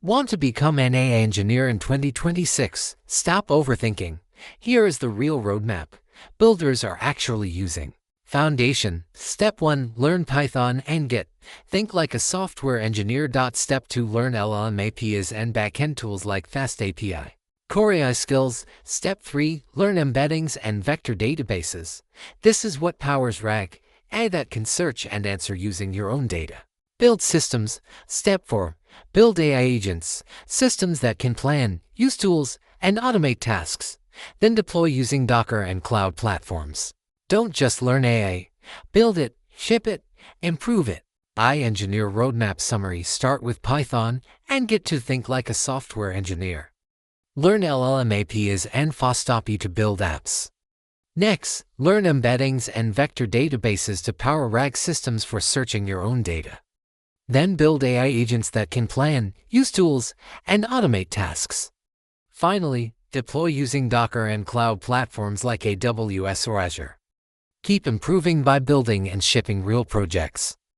Want to become an AI engineer in 2026? Stop overthinking. Here is the real roadmap builders are actually using. Foundation. Step 1. Learn Python and Git. Think like a software engineer. Step 2. Learn LLM APIs and backend tools like FastAPI. Core AI skills. Step 3. Learn embeddings and vector databases. This is what powers RAG, AI that can search and answer using your own data. Build systems. Step 4. Build AI agents, systems that can plan, use tools, and automate tasks. Then deploy using Docker and cloud platforms. Don't just learn AI. Build it, ship it, improve it. AI engineer roadmap summary. Start with Python and get to think like a software engineer. Learn LLM APIs and FastAPI to build apps. Next, learn embeddings and vector databases to power RAG systems for searching your own data. Then build AI agents that can plan, use tools, and automate tasks. Finally, deploy using Docker and cloud platforms like AWS or Azure. Keep improving by building and shipping real projects.